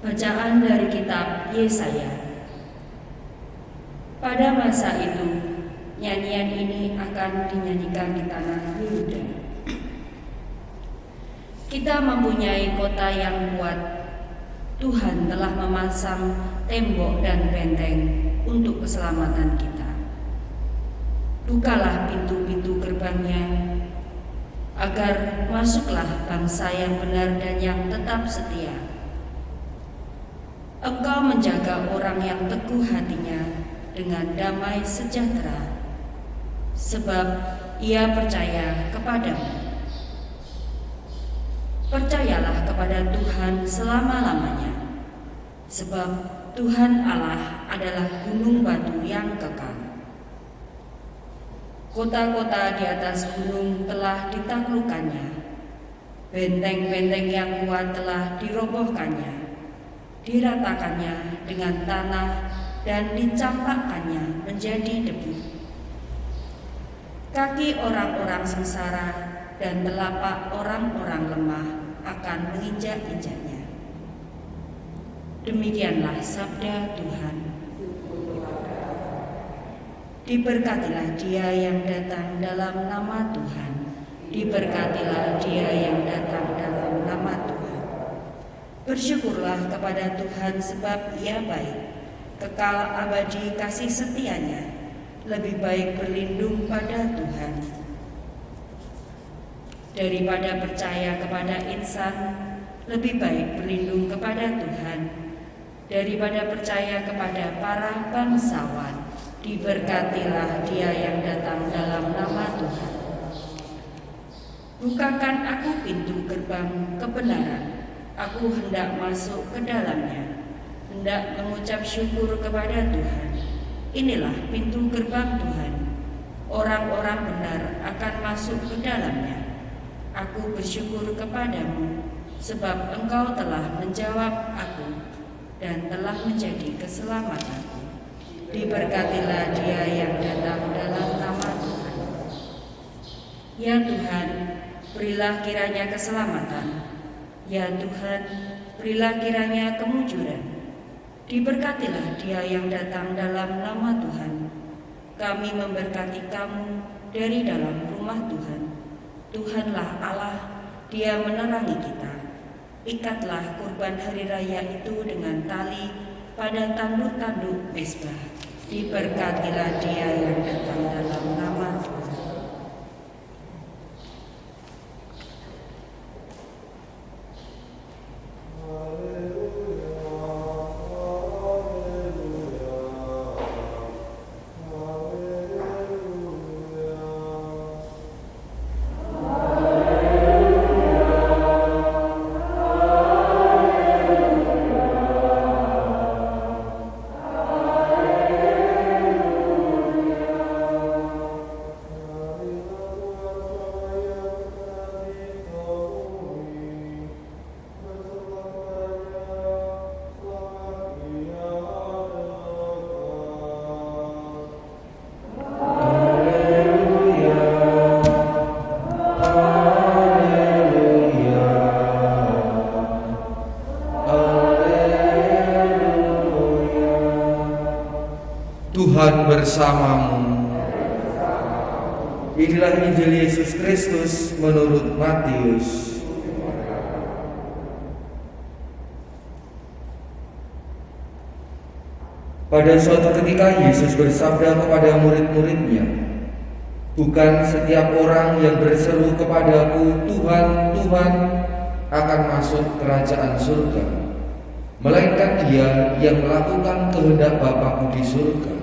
Bacaan dari kitab Yesaya. Pada masa itu, nyanyian ini akan dinyanyikan di tanah Yehuda. Kita mempunyai kota yang kuat. Tuhan telah memasang tembok dan benteng untuk keselamatan kita. Bukalah pintu-pintu gerbangnya, agar masuklah bangsa yang benar dan yang tetap setia. Engkau menjaga orang yang teguh hatinya dengan damai sejahtera, sebab ia percaya kepadamu. Percayalah kepada Tuhan selama-lamanya, sebab Tuhan Allah adalah gunung batu yang kekal. Kota-kota di atas gunung telah ditaklukkannya, benteng-benteng yang kuat telah dirobohkannya, diratakannya dengan tanah dan dicampakkannya menjadi debu. Kaki orang-orang sengsara dan telapak orang-orang lemah akan menginjak-injaknya. Demikianlah sabda Tuhan. Diberkatilah Dia yang datang dalam nama Tuhan. Diberkatilah Dia yang datang dalam nama Tuhan. Bersyukurlah kepada Tuhan sebab Ia baik, kekal abadi kasih setianya. Lebih baik berlindung pada Tuhan daripada percaya kepada insan. Lebih baik berlindung kepada Tuhan daripada percaya kepada para bangsawan. Diberkatilah Dia yang datang dalam nama Tuhan. Bukakan aku pintu gerbang kebenaran. Aku hendak masuk ke dalamnya, hendak mengucap syukur kepada Tuhan. Inilah pintu gerbang Tuhan. Orang-orang benar akan masuk ke dalamnya. Aku bersyukur kepadamu, sebab Engkau telah menjawab aku dan telah menjadi keselamatanku. Diberkatilah Dia yang datang dalam nama Tuhan. Ya Tuhan, berilah kiranya keselamatan. Ya Tuhan, berilah kiranya kemujuran. Diberkatilah Dia yang datang dalam nama Tuhan. Kami memberkati kamu dari dalam rumah Tuhan. Tuhanlah Allah, Dia menerangi kita. Ikatlah kurban hari raya itu dengan tali pada tanduk-tanduk mezbah. Diberkatilah Dia yang datang dalam nama Tuhan. Tuhan bersamamu. Inilah Injil Yesus Kristus menurut Matius. Pada suatu ketika Yesus bersabda kepada murid-muridnya, "Bukan setiap orang yang berseru kepadaku, Tuhan, Tuhan, akan masuk kerajaan surga, melainkan dia yang melakukan kehendak Bapa-Ku di surga.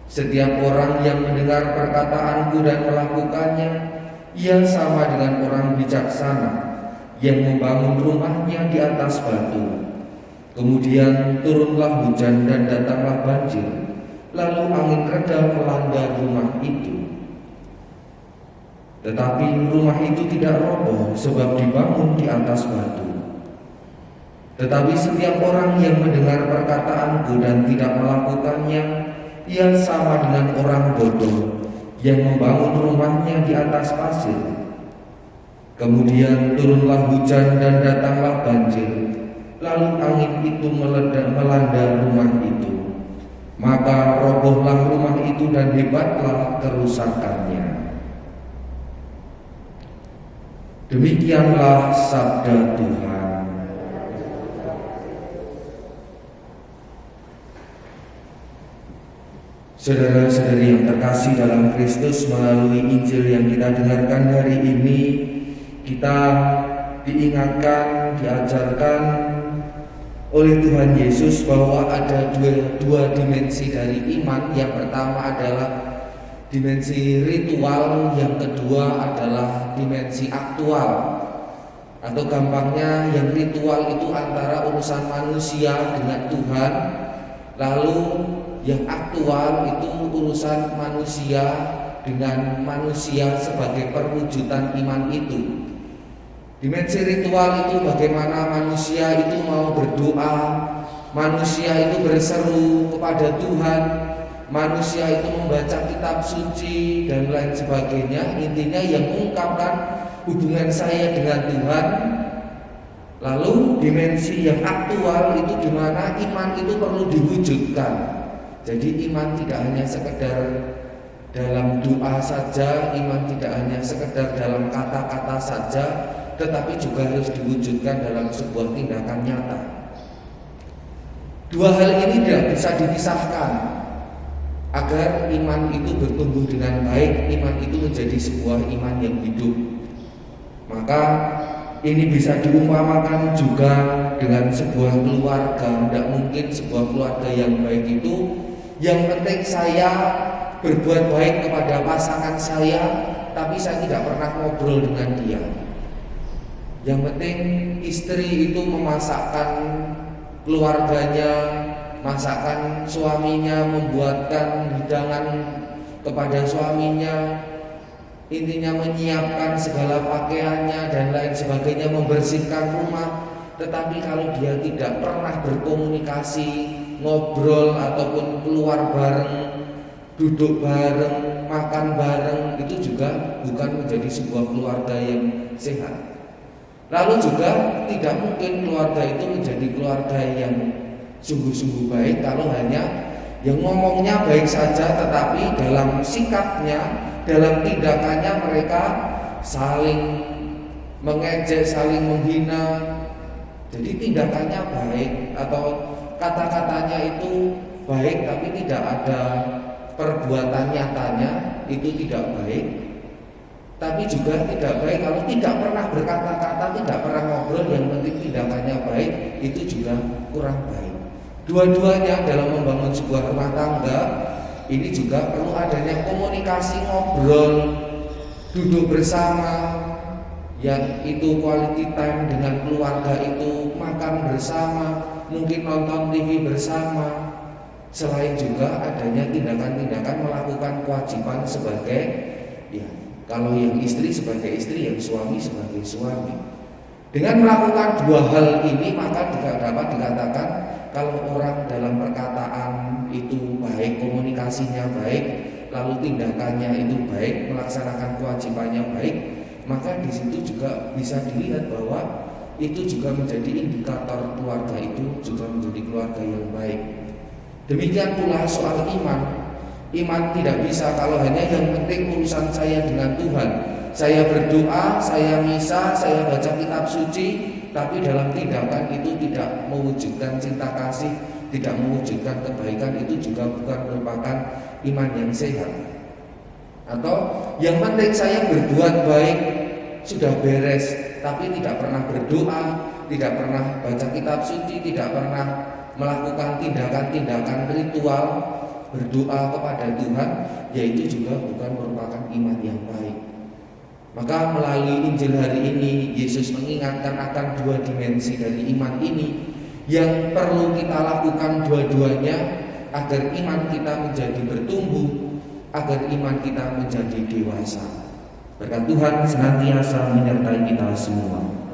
Setiap orang yang mendengar perkataanku dan melakukannya, ia sama dengan orang bijaksana yang membangun rumahnya di atas batu. Kemudian turunlah hujan dan datanglah banjir, lalu angin reda melanda rumah itu. Tetapi rumah itu tidak roboh sebab dibangun di atas batu. Tetapi setiap orang yang mendengar perkataanku dan tidak melakukannya, ia sama dengan orang bodoh yang membangun rumahnya di atas pasir. Kemudian turunlah hujan dan datanglah banjir, lalu angin itu melanda rumah itu. Maka robohlah rumah itu dan hebatlah kerusakannya. Demikianlah sabda Tuhan. Saudara-saudari yang terkasih dalam Kristus, melalui Injil yang kita dengarkan hari ini, kita diingatkan, diajarkan oleh Tuhan Yesus bahwa ada dua dimensi dari iman. Yang pertama adalah dimensi ritual, yang kedua adalah dimensi aktual. Atau gampangnya, yang ritual itu antara urusan manusia dengan Tuhan, lalu yang aktual itu urusan manusia dengan manusia sebagai perwujudan iman itu. Dimensi ritual itu bagaimana manusia itu mau berdoa, manusia itu berseru kepada Tuhan, manusia itu membaca kitab suci dan lain sebagainya. Intinya yang mengungkapkan hubungan saya dengan Tuhan. Lalu dimensi yang aktual itu di mana iman itu perlu diwujudkan. Jadi iman tidak hanya sekedar dalam doa saja, iman tidak hanya sekedar dalam kata-kata saja, tetapi juga harus diwujudkan dalam sebuah tindakan nyata. Dua hal ini tidak bisa dipisahkan. Agar iman itu bertumbuh dengan baik, iman itu menjadi sebuah iman yang hidup. Maka ini bisa diumpamakan juga dengan sebuah keluarga. Tidak mungkin sebuah keluarga yang baik itu yang penting saya berbuat baik kepada pasangan saya, tapi saya tidak pernah ngobrol dengan dia. Yang penting istri itu memasakkan keluarganya, masakan suaminya, membuatkan hidangan kepada suaminya, intinya menyiapkan segala pakaiannya dan lain sebagainya, membersihkan rumah. Tetapi kalau dia tidak pernah berkomunikasi, ngobrol ataupun keluar bareng, duduk bareng, makan bareng, itu juga bukan menjadi sebuah keluarga yang sehat. Lalu juga tidak mungkin keluarga itu menjadi keluarga yang sungguh-sungguh baik kalau hanya yang ngomongnya baik saja, tetapi dalam sikapnya, dalam tindakannya mereka saling mengejek, saling menghina. Jadi tindakannya baik atau kata-katanya itu baik, tapi tidak ada perbuatan nyatanya, itu tidak baik. Tapi juga tidak baik kalau tidak pernah berkata-kata, tidak pernah ngobrol, yang penting tindakannya baik, itu juga kurang baik. Dua-duanya dalam membangun sebuah rumah tangga ini juga perlu adanya komunikasi, ngobrol, duduk bersama, yang itu quality time dengan keluarga itu, makan bersama, mungkin nonton TV bersama. Selain juga adanya tindakan-tindakan melakukan kewajiban sebagai, ya, kalau yang istri sebagai istri, yang suami sebagai suami. Dengan melakukan dua hal ini, maka dapat dikatakan kalau orang dalam perkataan itu baik, komunikasinya baik, lalu tindakannya itu baik, melaksanakan kewajibannya baik, maka di situ juga bisa dilihat bahwa itu juga menjadi indikator keluarga itu juga menjadi keluarga yang baik. Demikian pula soal iman. Iman tidak bisa kalau hanya yang penting urusan saya dengan Tuhan. Saya berdoa, saya misa, saya baca kitab suci, tapi dalam tindakan itu tidak mewujudkan cinta kasih, tidak mewujudkan kebaikan, itu juga bukan merupakan iman yang sehat. Atau yang penting saya berbuat baik, sudah beres, tapi tidak pernah berdoa, tidak pernah baca kitab suci, tidak pernah melakukan tindakan-tindakan ritual berdoa kepada Tuhan, yaitu juga bukan merupakan iman yang baik. Maka melalui Injil hari ini, Yesus mengingatkan akan dua dimensi dari iman ini yang perlu kita lakukan dua-duanya agar iman kita menjadi bertumbuh, agar iman kita menjadi dewasa. Berkat Tuhan senantiasa menyertai kita semua.